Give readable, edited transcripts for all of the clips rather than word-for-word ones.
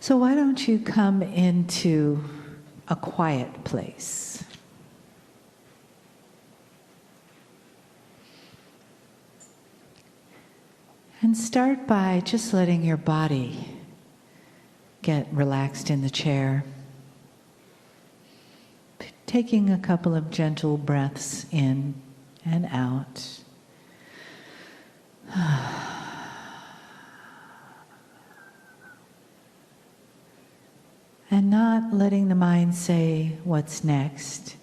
So why don't you come into a quiet place? And start by just letting your body get relaxed in the chair. Taking a couple of gentle breaths in and out. And not letting the mind say what's next,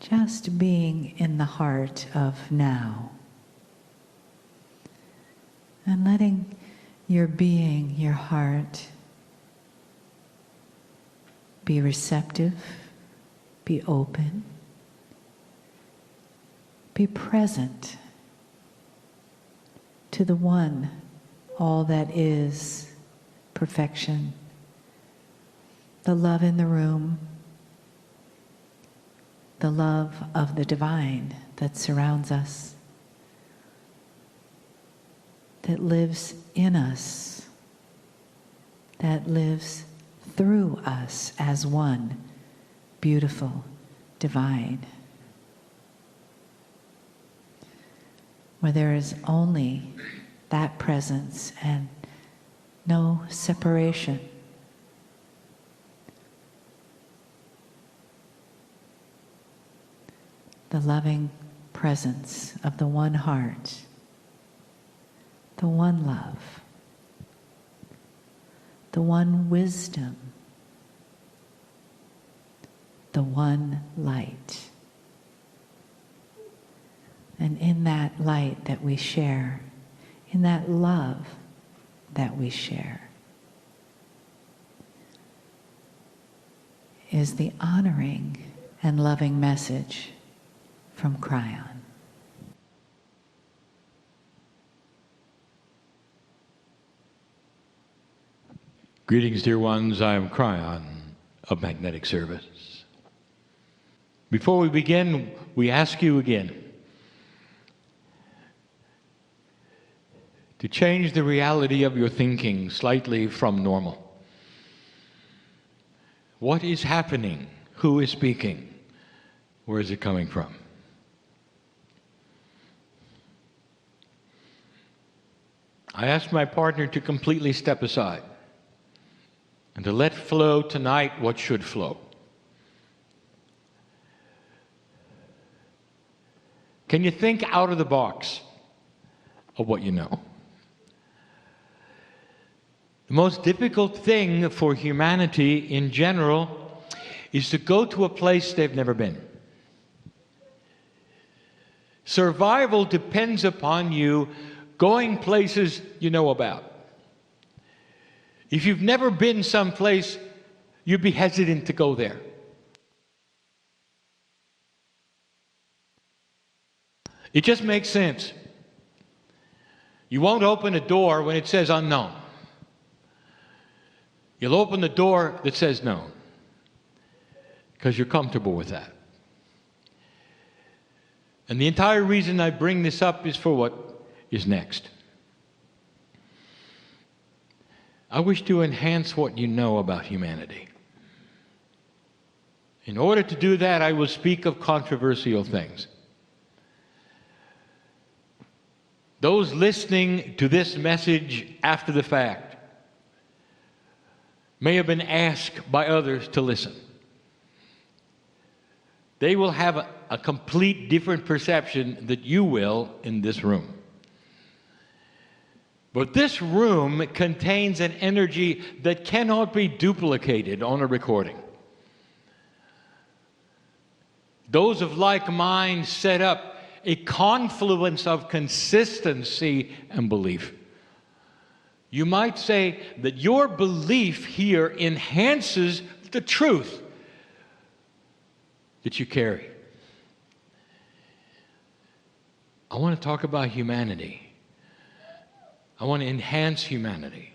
just being in the heart of now. And letting your being, your heart, be receptive, be open, be present to the one, all that is perfection, the love in the room, the love of the divine that surrounds us, that lives in us, that lives through us as one, beautiful, divine, where there is only that presence and no separation. The loving presence of the one heart, the one love, the one wisdom, the one light. And in that light that we share, in that love that we share, is the honoring and loving message from Kryon. Greetings, dear ones. I am Kryon of Magnetic Service. Before we begin, we ask you again to change the reality of your thinking slightly from normal. What is happening? Who is speaking? Where is it coming from? I asked my partner to completely step aside and to let flow tonight what should flow. Can you think out of the box of what you know? The most difficult thing for humanity in general is to go to a place they've never been. Survival depends upon you going places you know about. If you've never been someplace, you'd be hesitant to go there. It just makes sense. You won't open a door when it says unknown. You'll open the door that says known, because you're comfortable with that. And the entire reason I bring this up is for what is next. I wish to enhance what you know about humanity. In order to do that, I will speak of controversial things. Those listening to this message after the fact may have been asked by others to listen. They will have a complete different perception that you will in this room. But this room contains an energy that cannot be duplicated on a recording. Those of like mind set up a confluence of consistency and belief. You might say that your belief here enhances the truth that you carry. I want to talk about humanity. I want to enhance humanity.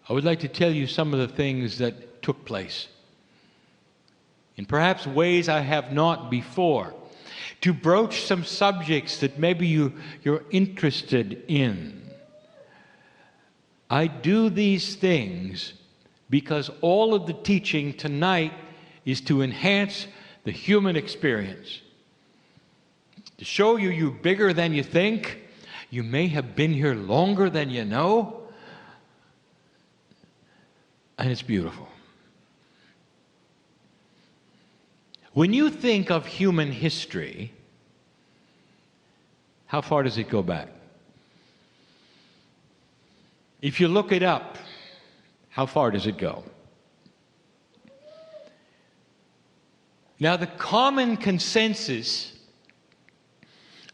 I would like to tell you some of the things that took place in perhaps ways I have not before, to broach some subjects that maybe you're interested in. I do these things because all of the teaching tonight is to enhance the human experience. To show you you're bigger than you think. You may have been here longer than you know. And it's beautiful. When you think of human history, how far does it go back? If you look it up, how far does it go? Now, the common consensus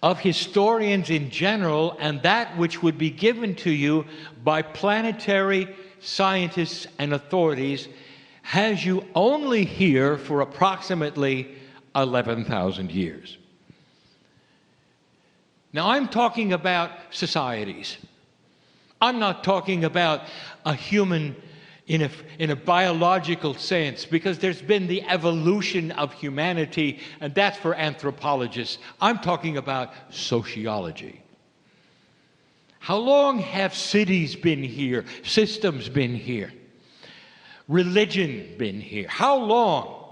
of historians in general, and that which would be given to you by planetary scientists and authorities, has you only here for approximately 11,000 years. Now, I'm talking about societies. I'm not talking about a human in a biological sense, because there's been the evolution of humanity, and that's for anthropologists. I'm talking about sociology. How long have cities been here, systems been here, religion been here? How long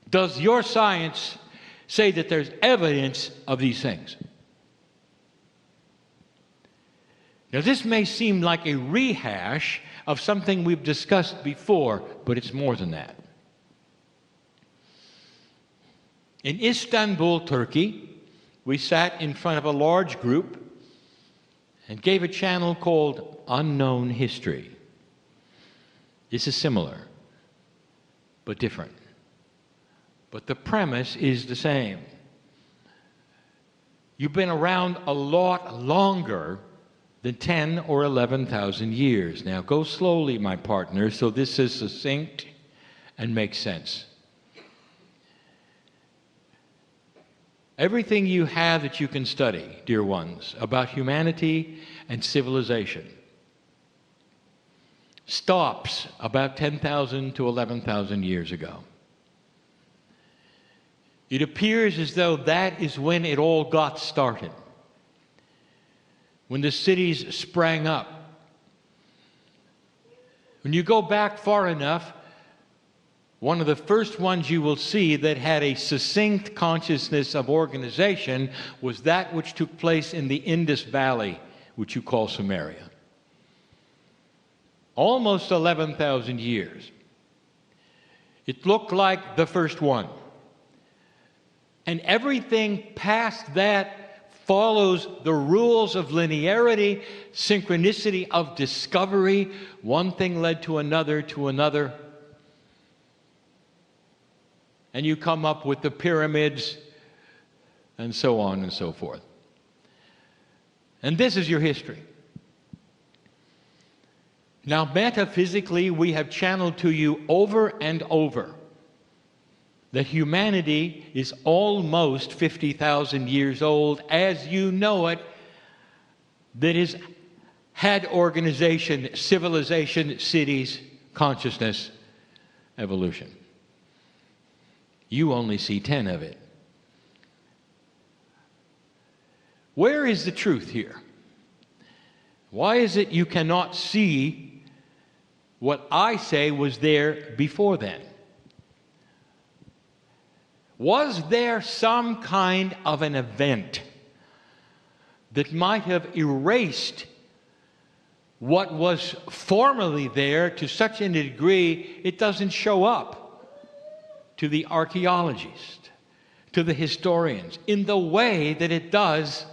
does your science say that there's evidence of these things? Now, this may seem like a rehash of something we've discussed before, but it's more than that. In Istanbul, Turkey, we sat in front of a large group and gave a channel called Unknown History. This is similar, but different. But the premise is the same. You've been around a lot longer than 10 or 11,000 years. Now, go slowly, my partner, so this is succinct and makes sense. Everything you have that you can study, dear ones, about humanity and civilization stops about 10,000 to 11,000 years ago. It appears as though that is when it all got started. When the cities sprang up. When you go back far enough, one of the first ones you will see that had a succinct consciousness of organization was that which took place in the Indus Valley, which you call Sumeria. Almost 11,000 years. It looked like the first one. And everything past that follows the rules of linearity, synchronicity of discovery. One thing led to another, and you come up with the pyramids and so on and so forth. And this is your history. Now, metaphysically, we have channeled to you over and over that humanity is almost 50,000 years old, as you know it, that has had organization, civilization, cities, consciousness, evolution. You only see 10 of it. Where is the truth here? Why is it you cannot see what I say was there before then? Was there some kind of an event that might have erased what was formerly there to such a degree it doesn't show up to the archaeologist, to the historians, in the way that it does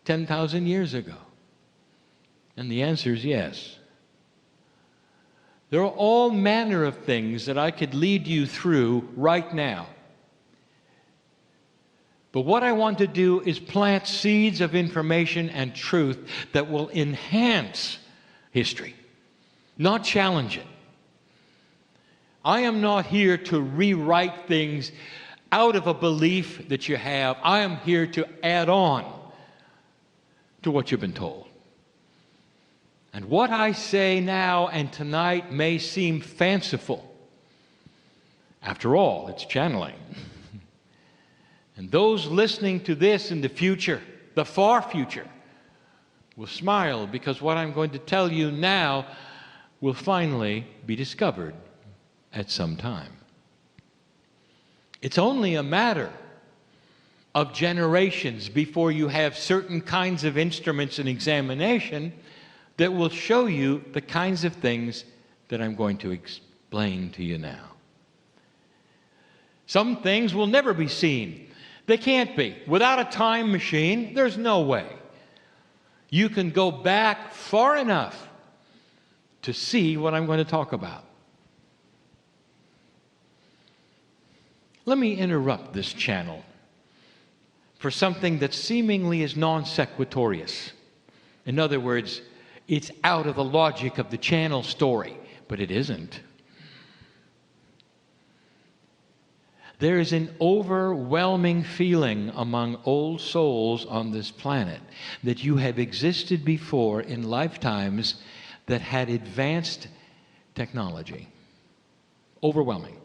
10,000 years ago? And the answer is yes. There are all manner of things that I could lead you through right now. But what I want to do is plant seeds of information and truth that will enhance history, not challenge it. I am not here to rewrite things out of a belief that you have. I am here to add on to what you've been told. And what I say now and tonight may seem fanciful. After all, it's channeling. And those listening to this in the future, the far future, will smile, because what I'm going to tell you now will finally be discovered at some time. It's only a matter of generations before you have certain kinds of instruments and examination that will show you the kinds of things that I'm going to explain to you now. Some things will never be seen. They can't be. Without a time machine, there's no way. You can go back far enough to see what I'm going to talk about. Let me interrupt this channel for something that seemingly is non sequitorious. In other words, it's out of the logic of the channel story, but it isn't. There is an overwhelming feeling among old souls on this planet that you have existed before in lifetimes that had advanced technology. Overwhelming.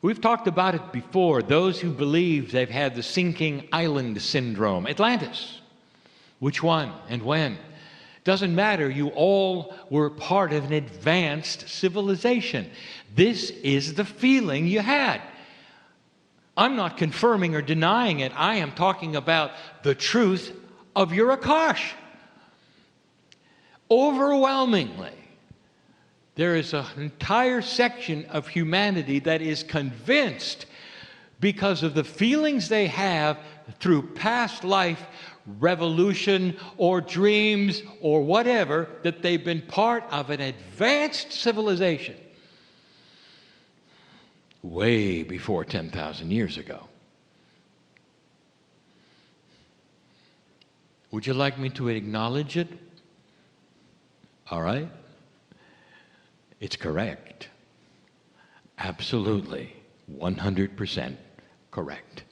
We've talked about it before. Those who believe they've had the sinking island syndrome. Atlantis. Which one and when? Doesn't matter. You all were part of an advanced civilization. This is the feeling you had. I'm not confirming or denying it. I am talking about the truth of your Akash. Overwhelmingly, there is an entire section of humanity that is convinced, because of the feelings they have through past life, revolution, or dreams, or whatever, that they've been part of an advanced civilization way before 10,000 years ago. Would you like me to acknowledge it? All right. It's correct. Absolutely. 100% correct.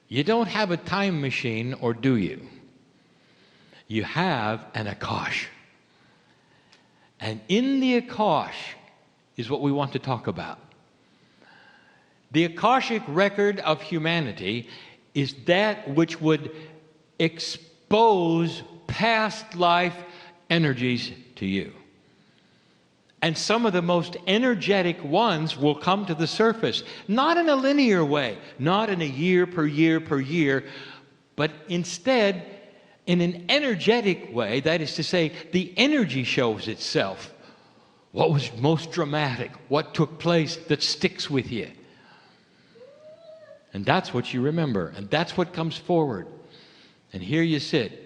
You don't have a time machine, or do you? You have an Akash. And in the Akash is what we want to talk about. The Akashic record of humanity is that which would expose past life energies to you. And some of the most energetic ones will come to the surface, not in a linear way, not in a year per year per year, but instead in an energetic way. That is to say, the energy shows itself. What was most dramatic? What took place that sticks with you? And that's what you remember, and that's what comes forward. And here you sit.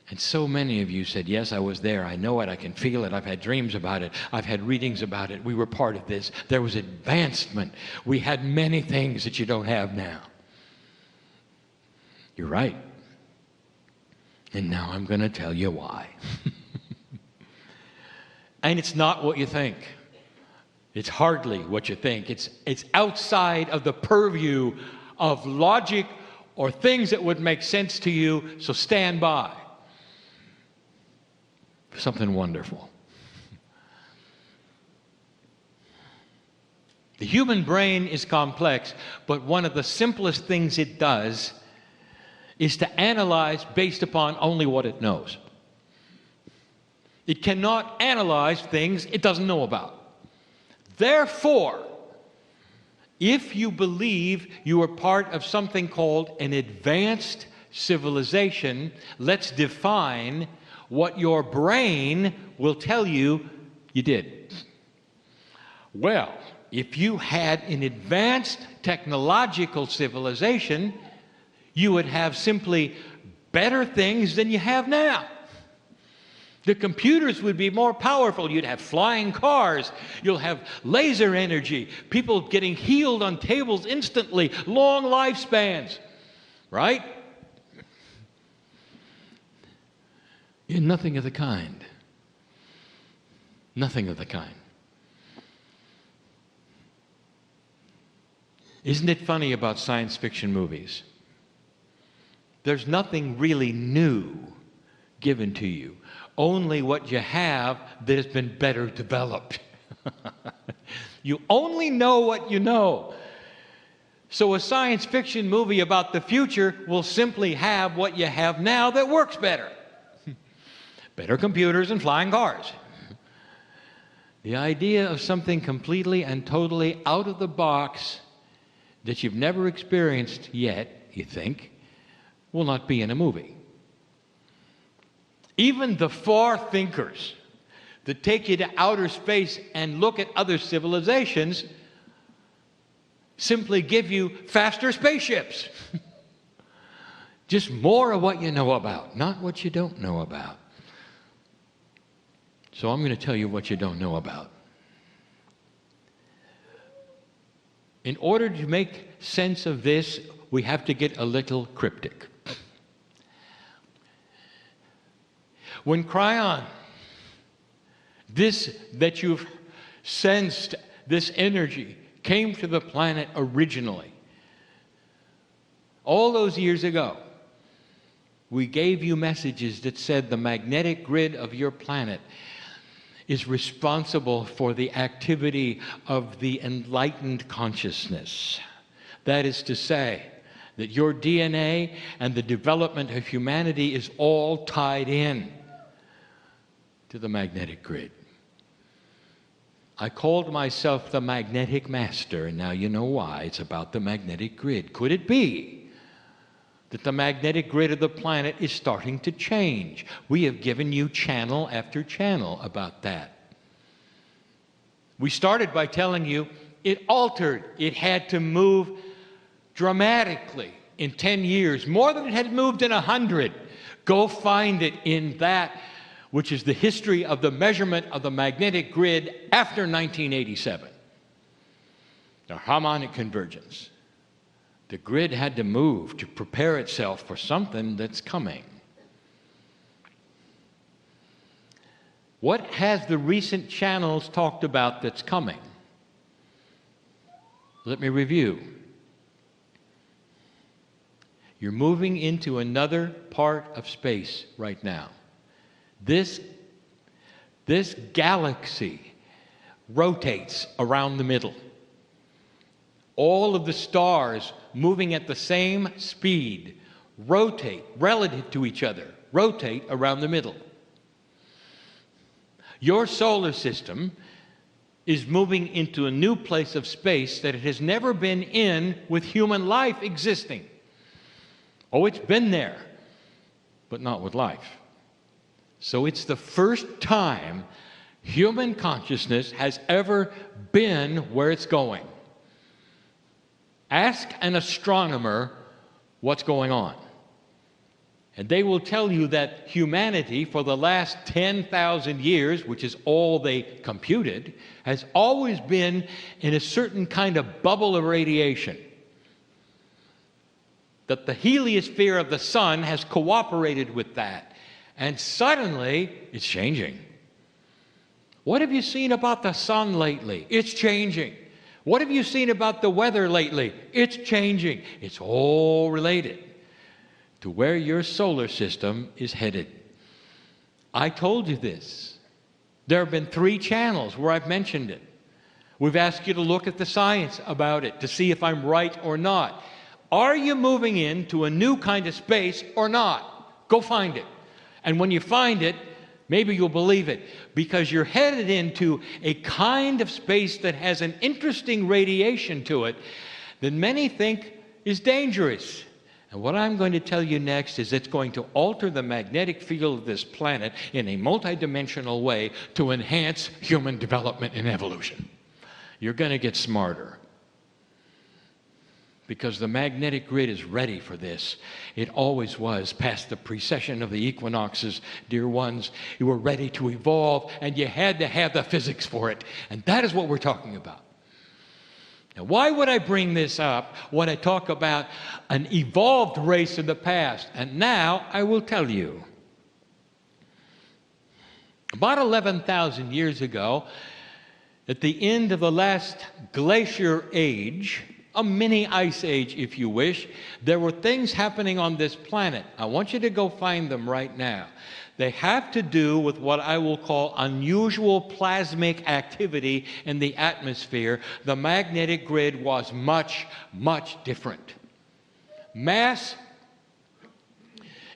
And so many of you said, yes, I was there. I know it. I can feel it. I've had dreams about it. I've had readings about it. We were part of this. There was advancement. We had many things that you don't have now. You're right. And now I'm going to tell you why. And it's not what you think. It's hardly what you think. It's outside of the purview of logic or things that would make sense to you, so stand by. Something wonderful. The human brain is complex, but one of the simplest things it does is to analyze based upon only what it knows. It cannot analyze things it doesn't know about. Therefore, if you believe you are part of something called an advanced civilization, let's define what your brain will tell you you did. Well, if you had an advanced technological civilization, you would have simply better things than you have now. The computers would be more powerful. You'd have flying cars. You'll have laser energy. People getting healed on tables instantly. Long lifespans. Right? Nothing of the kind. Nothing of the kind. Isn't it funny about science fiction movies? There's nothing really new given to you. Only what you have that has been better developed. You only know what you know. So a science fiction movie about the future will simply have what you have now that works better. Better computers and flying cars. The idea of something completely and totally out of the box that you've never experienced yet, you think, will not be in a movie. Even the far thinkers that take you to outer space and look at other civilizations simply give you faster spaceships. Just more of what you know about, not what you don't know about. So I'm going to tell you what you don't know about. In order to make sense of this, we have to get a little cryptic. When Kryon, this that you've sensed, this energy, came to the planet originally, all those years ago, we gave you messages that said the magnetic grid of your planet is responsible for the activity of the enlightened consciousness. That is to say, that your DNA and the development of humanity is all tied in to the magnetic grid. I called myself the magnetic master, and now you know why. It's about the magnetic grid. Could it be that the magnetic grid of the planet is starting to change? We have given you channel after channel about that. We started by telling you it altered. It had to move dramatically in 10 years, more than it had moved in 100. Go find it in that which is the history of the measurement of the magnetic grid after 1987. The harmonic convergence. The grid had to move to prepare itself for something that's coming. What has the recent channels talked about that's coming? Let me review. You're moving into another part of space right now. This galaxy rotates around the middle. All of the stars moving at the same speed rotate relative to each other, rotate around the middle. Your solar system is moving into a new place of space that it has never been in with human life existing. Oh, it's been there, but not with life. So it's the first time human consciousness has ever been where it's going. Ask an astronomer what's going on, and they will tell you that humanity for the last 10,000 years, which is all they computed, has always been in a certain kind of bubble of radiation. That the heliosphere of the sun has cooperated with that. And suddenly, it's changing. What have you seen about the sun lately? It's changing. What have you seen about the weather lately? It's changing. It's all related to where your solar system is headed. I told you this. There have been 3 channels where I've mentioned it. We've asked you to look at the science about it to see if I'm right or not. Are you moving into a new kind of space or not? Go find it. And when you find it, maybe you'll believe it, because you're headed into a kind of space that has an interesting radiation to it that many think is dangerous. And what I'm going to tell you next is it's going to alter the magnetic field of this planet in a multidimensional way to enhance human development and evolution. You're going to get smarter, because the magnetic grid is ready for this. It always was. Past the precession of the equinoxes, dear ones, you were ready to evolve, and you had to have the physics for it. And that is what we're talking about. Now, why would I bring this up when I talk about an evolved race in the past? And now I will tell you. About 11,000 years ago, at the end of the last glacier age, a mini ice age, if you wish. There were things happening on this planet. I want you to go find them right now. They have to do with what I will call unusual plasmic activity in the atmosphere. The magnetic grid was much, much different. Mass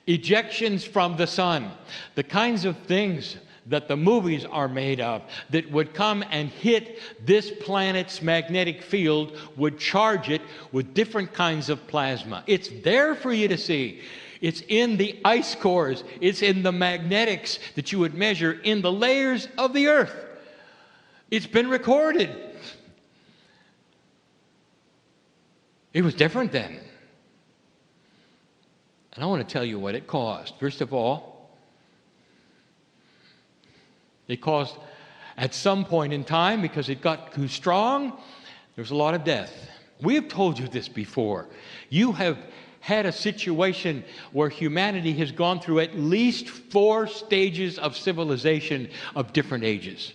ejections from the sun, the kinds of things that the movies are made of, that would come and hit this planet's magnetic field, would charge it with different kinds of plasma. It's there for you to see. It's in the ice cores. It's in the magnetics that you would measure in the layers of the earth. It's been recorded. It was different then. And I want to tell you what it caused. First of all, it caused, at some point in time, because it got too strong, there was a lot of death. We have told you this before. You have had a situation where humanity has gone through at least 4 stages of civilization of different ages.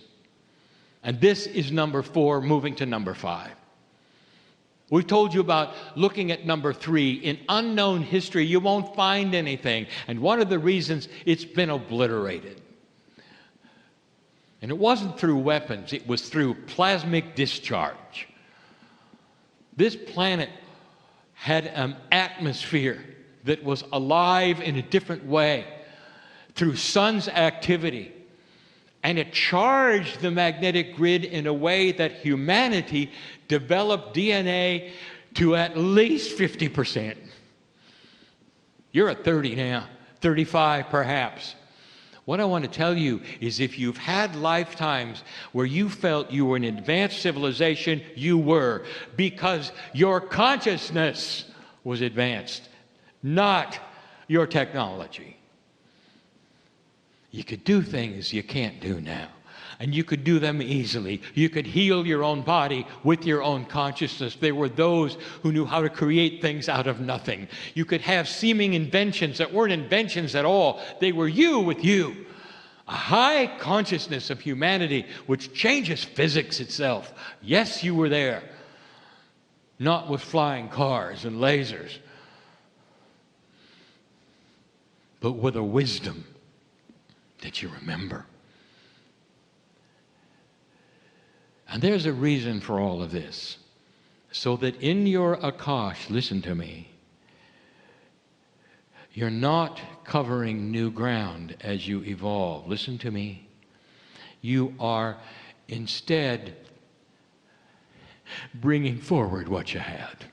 And this is number 4, moving to number 5. We've told you about looking at number 3. In unknown history, you won't find anything. And one of the reasons, it's been obliterated. And it wasn't through weapons, it was through plasmic discharge. This planet had an atmosphere that was alive in a different way through sun's activity. And it charged the magnetic grid in a way that humanity developed DNA to at least 50%. You're at 30 now, 35 perhaps. What I want to tell you is if you've had lifetimes where you felt you were an advanced civilization, you were, because your consciousness was advanced, not your technology. You could do things you can't do now, and you could do them easily. You could heal your own body with your own consciousness. There were those who knew how to create things out of nothing. You could have seeming inventions that weren't inventions at all. They were you with you. A high consciousness of humanity which changes physics itself. Yes, you were there. Not with flying cars and lasers, but with a wisdom that you remember. And there's a reason for all of this. So that in your Akash, listen to me, you're not covering new ground as you evolve. Listen to me. You are instead bringing forward what you had.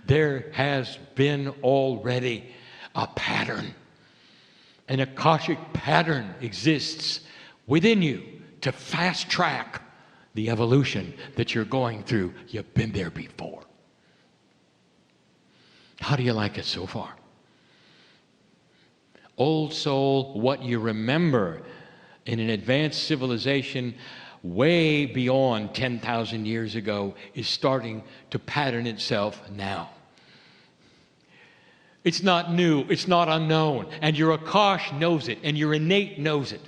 There has been already a pattern. An Akashic pattern exists within you to fast track the evolution that you're going through. You've been there before. How do you like it so far? Old soul, what you remember in an advanced civilization way beyond 10,000 years ago is starting to pattern itself now. It's not new, it's not unknown, and your Akash knows it, and your innate knows it.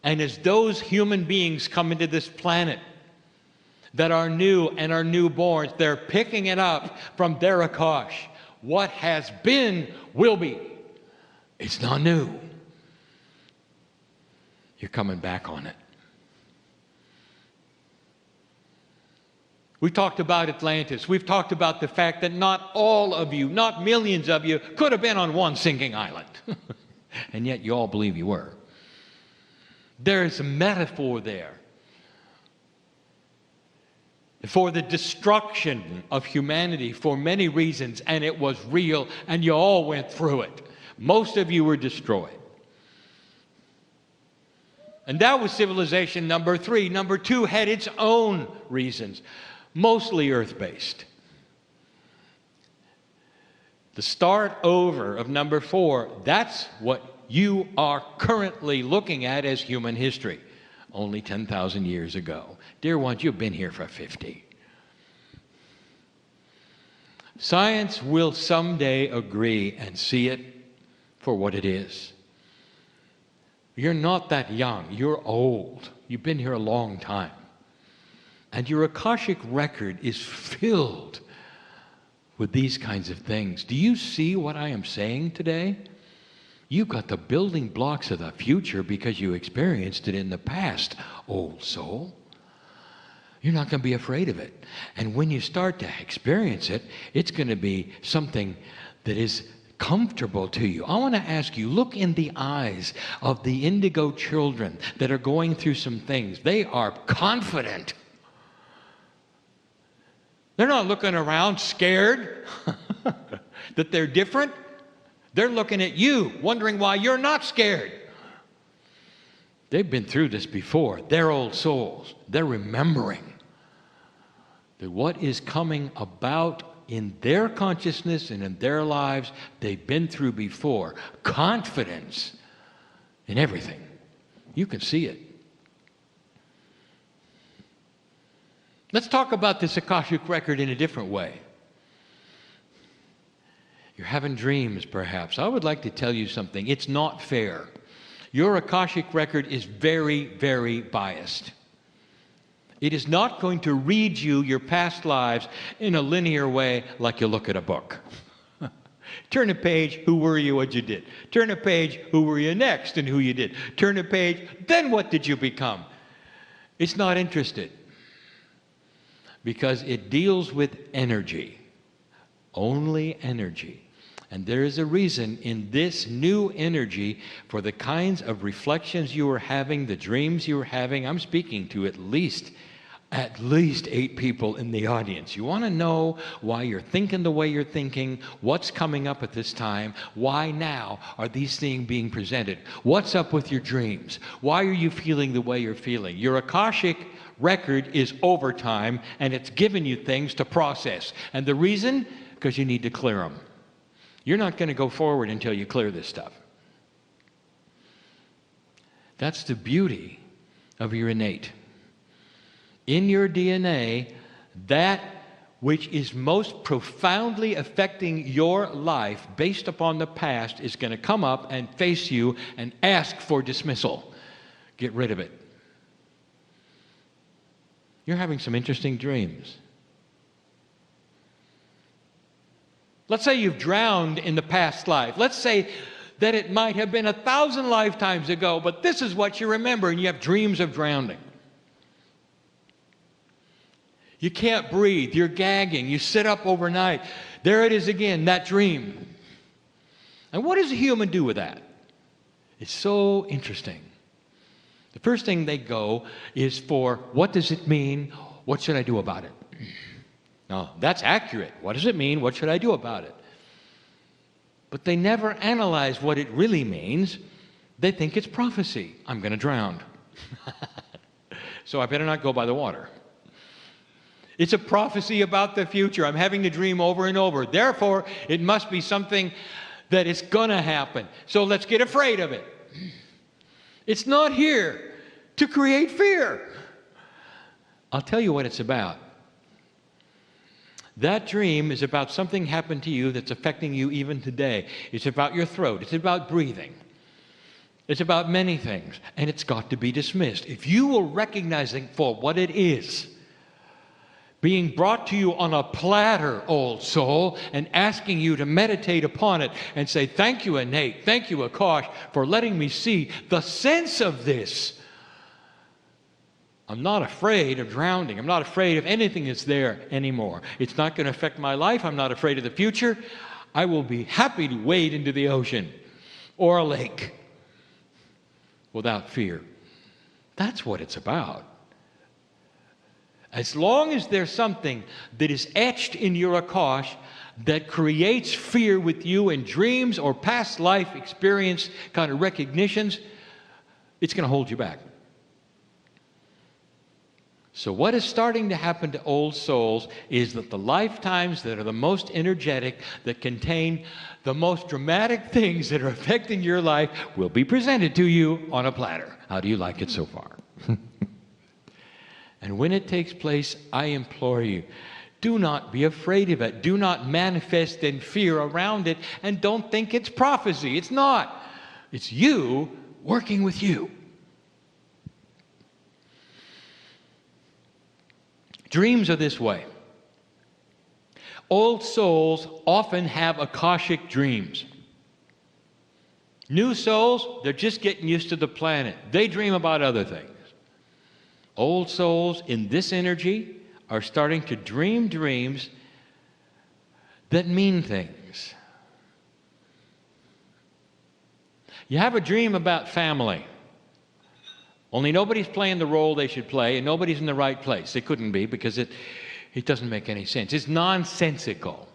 And as those human beings come into this planet that are new and are newborns, they're picking it up from their Akash. What has been will be. It's not new. You're coming back on it. We talked about Atlantis. We've talked about the fact that not all of you, not millions of you, could have been on one sinking island. And yet you all believe you were. There's a metaphor there for the destruction of humanity for many reasons, and it was real, and you all went through it. Most of you were destroyed. And that was civilization number 3. Number 2 had its own reasons, mostly earth-based. The start over of number 4, that's what you are currently looking at as human history, only 10,000 years ago. Dear ones, you've been here for 50. Science will someday agree and see it for what it is. You're not that young. You're old. You've been here a long time. And your Akashic record is filled with these kinds of things. Do you see what I am saying today? You've got the building blocks of the future because you experienced it in the past, old soul. You're not going to be afraid of it. And when you start to experience it, it's going to be something that is comfortable to you. I want to ask you, look in the eyes of the indigo children that are going through some things. They are confident. They're not looking around scared that they're different. They're looking at you, wondering why you're not scared. They've been through this before. They're old souls. They're remembering that what is coming about in their consciousness and in their lives, they've been through before. Confidence in everything. You can see it. Let's talk about this Akashic record in a different way. You're having dreams, perhaps. I would like to tell you something. It's not fair. Your Akashic record is very, very biased. It is not going to read you your past lives in a linear way like you look at a book. Turn a page, who were you, what you did. Turn a page, who were you next and who you did. Turn a page, then what did you become? It's not interested because it deals with energy. Only energy. And there is a reason in this new energy for the kinds of reflections you are having, the dreams you are having. I'm speaking to at least 8 people in the audience. You want to know why you're thinking the way you're thinking, what's coming up at this time, why now are these things being presented, what's up with your dreams, why are you feeling the way you're feeling. Your Akashic record is overtime, and it's given you things to process. And the reason? Because you need to clear them. You're not going to go forward until you clear this stuff. That's the beauty of your innate. In your DNA, that which is most profoundly affecting your life based upon the past is going to come up and face you and ask for dismissal. Get rid of it. You're having some interesting dreams. Let's say you've drowned in the past life. Let's say that it might have been 1,000 lifetimes ago, but this is what you remember, and you have dreams of drowning. You can't breathe. You're gagging. You sit up overnight. There it is again, that dream. And what does a human do with that? It's so interesting. The first thing they go is for, what does it mean? What should I do about it? No, that's accurate. What does it mean? What should I do about it? But they never analyze what it really means. They think it's prophecy. I'm going to drown. So I better not go by the water. It's a prophecy about the future. I'm having the dream over and over. Therefore, it must be something that is going to happen. So let's get afraid of it. It's not here to create fear. I'll tell you what it's about. That dream is about something happened to you that's affecting you even today. It's about your throat. It's about breathing. It's about many things. And it's got to be dismissed. If you will recognize it for what it is, being brought to you on a platter, old soul, and asking you to meditate upon it and say, thank you, Innate, thank you, Akash, for letting me see the sense of this. I'm not afraid of drowning. I'm not afraid of anything that's there anymore. It's not going to affect my life. I'm not afraid of the future. I will be happy to wade into the ocean or a lake without fear. That's what it's about. As long as there's something that is etched in your Akash that creates fear with you in dreams or past life experience kind of recognitions, it's going to hold you back. So what is starting to happen to old souls is that the lifetimes that are the most energetic, that contain the most dramatic things that are affecting your life, will be presented to you on a platter. How do you like it so far? And when it takes place, I implore you, do not be afraid of it. Do not manifest in fear around it, and don't think it's prophecy. It's not. It's you working with you. Dreams are this way. Old souls often have Akashic dreams. New souls, they're just getting used to the planet. They dream about other things. Old souls in this energy are starting to dream dreams that mean things. You have a dream about family. Only nobody's playing the role they should play, and nobody's in the right place. They couldn't be, because it doesn't make any sense. It's nonsensical.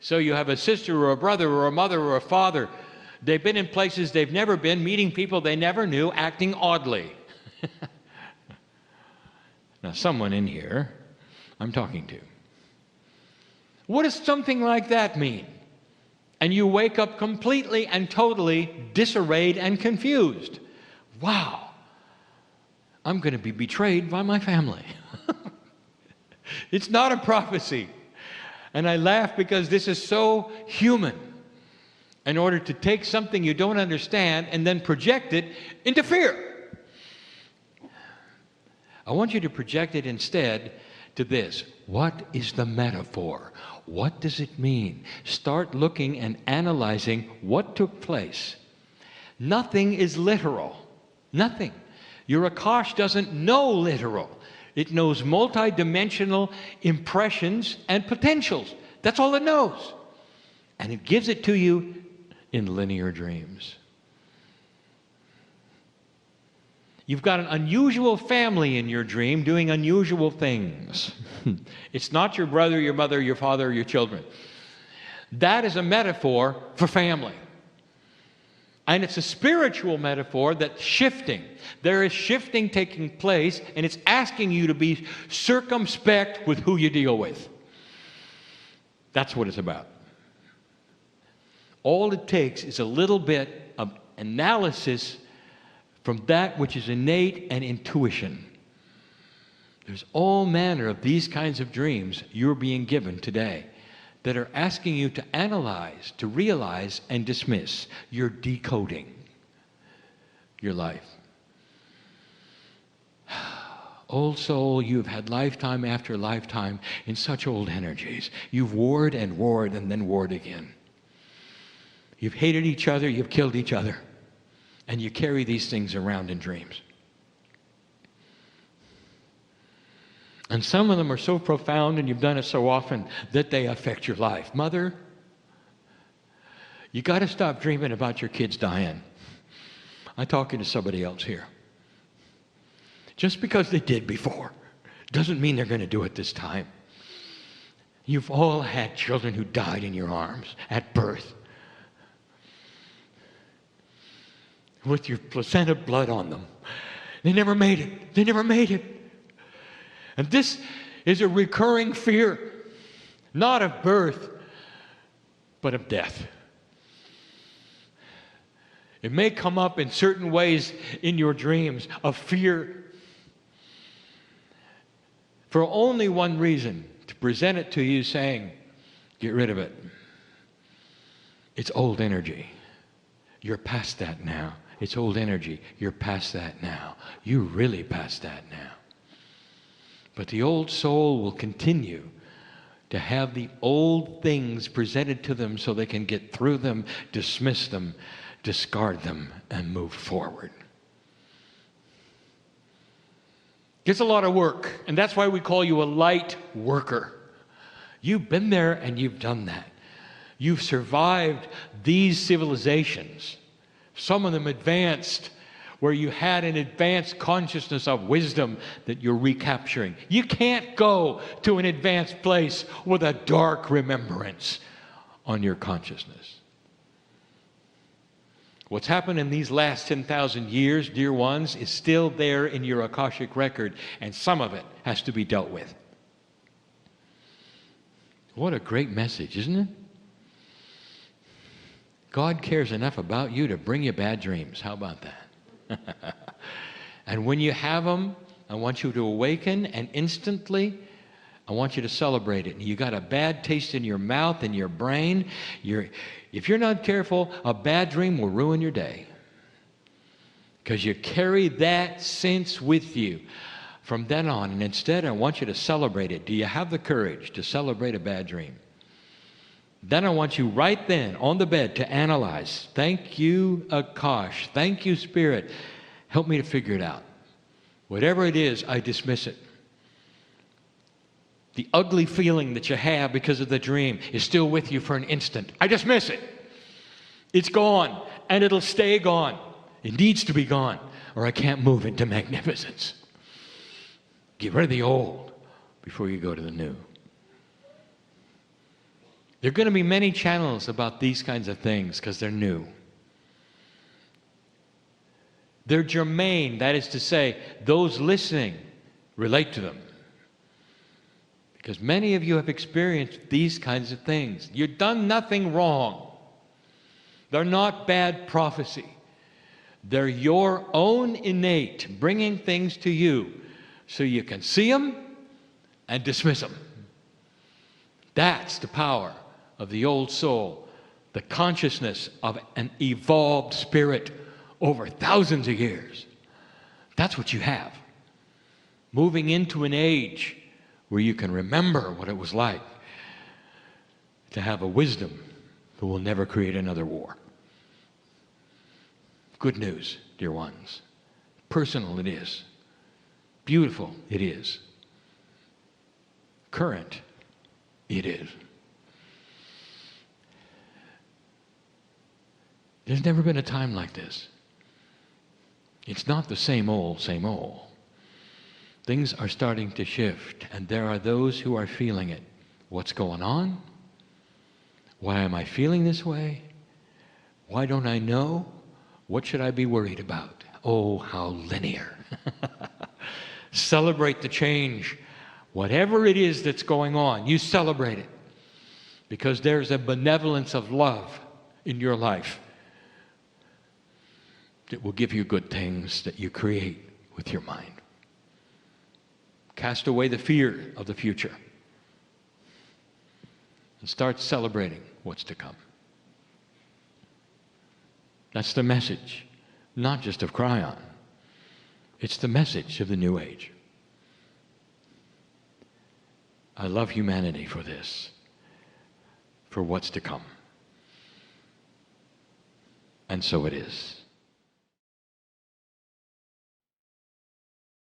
So you have a sister or a brother or a mother or a father. They've been in places they've never been, meeting people they never knew, acting oddly. Now, someone in here I'm talking to. What does something like that mean? And you wake up completely and totally disarrayed and confused. Wow, I'm going to be betrayed by my family. It's not a prophecy. And I laugh because this is so human. In order to take something you don't understand and then project it into fear. I want you to project it instead to this. What is the metaphor? What does it mean? Start looking and analyzing what took place. Nothing is literal. Nothing. Your Akash doesn't know literal. It knows multidimensional impressions and potentials. That's all it knows. And it gives it to you in linear dreams. You've got an unusual family in your dream doing unusual things. It's not your brother, your mother, your father, or your children. That is a metaphor for family. And it's a spiritual metaphor that's shifting. There is shifting taking place, and it's asking you to be circumspect with who you deal with. That's what it's about. All it takes is a little bit of analysis from that which is innate and intuition. There's all manner of these kinds of dreams you're being given today that are asking you to analyze, to realize, and dismiss. You're decoding your life. Old soul, you've had lifetime after lifetime in such old energies. You've warred and warred and then warred again. You've hated each other, you've killed each other. And you carry these things around in dreams. And some of them are so profound, and you've done it so often, that they affect your life. Mother, you got to stop dreaming about your kids dying. I'm talking to somebody else here. Just because they did before doesn't mean they're going to do it this time. You've all had children who died in your arms at birth, with your placenta blood on them. They never made it. They never made it. And this is a recurring fear, not of birth, but of death. It may come up in certain ways in your dreams of fear for only one reason, to present it to you saying, get rid of it. It's old energy. You're past that now. It's old energy. You're past that now. You're really past that now. But the old soul will continue to have the old things presented to them so they can get through them, dismiss them, discard them, and move forward. It's a lot of work, and that's why we call you a light worker. You've been there and you've done that. You've survived these civilizations. Some of them advanced, where you had an advanced consciousness of wisdom that you're recapturing. You can't go to an advanced place with a dark remembrance on your consciousness. What's happened in these last 10,000 years, dear ones, is still there in your Akashic record, and some of it has to be dealt with. What a great message, isn't it? God cares enough about you to bring you bad dreams. How about that? And when you have them, I want you to awaken, and instantly, I want you to celebrate it. You got a bad taste in your mouth and your brain. If you're not careful, a bad dream will ruin your day. Because you carry that sense with you from then on, and instead I want you to celebrate it. Do you have the courage to celebrate a bad dream? Then I want you right then on the bed to analyze. Thank you, Akash. Thank you, Spirit. Help me to figure it out. Whatever it is, I dismiss it. The ugly feeling that you have because of the dream is still with you for an instant. I dismiss it. It's gone, and it'll stay gone. It needs to be gone, or I can't move into magnificence. Get rid of the old before you go to the new. There are going to be many channels about these kinds of things because they're new. They're germane, that is to say, those listening relate to them. Because many of you have experienced these kinds of things. You've done nothing wrong. They're not bad prophecy. They're your own innate, bringing things to you so you can see them and dismiss them. That's the power of the old soul, the consciousness of an evolved spirit over thousands of years. That's what you have. Moving into an age where you can remember what it was like to have a wisdom that will never create another war. Good news, dear ones. Personal it is. Beautiful it is. Current it is. There's never been a time like this. It's not the same old, same old. Things are starting to shift, and there are those who are feeling it. What's going on? Why am I feeling this way? Why don't I know? What should I be worried about? Oh, how linear. Celebrate the change. Whatever it is that's going on, you celebrate it. Because there's a benevolence of love in your life that will give you good things that you create with your mind. Cast away the fear of the future and start celebrating what's to come. That's the message, not just of Kryon. It's the message of the new age. I love humanity for this, for what's to come. And so it is.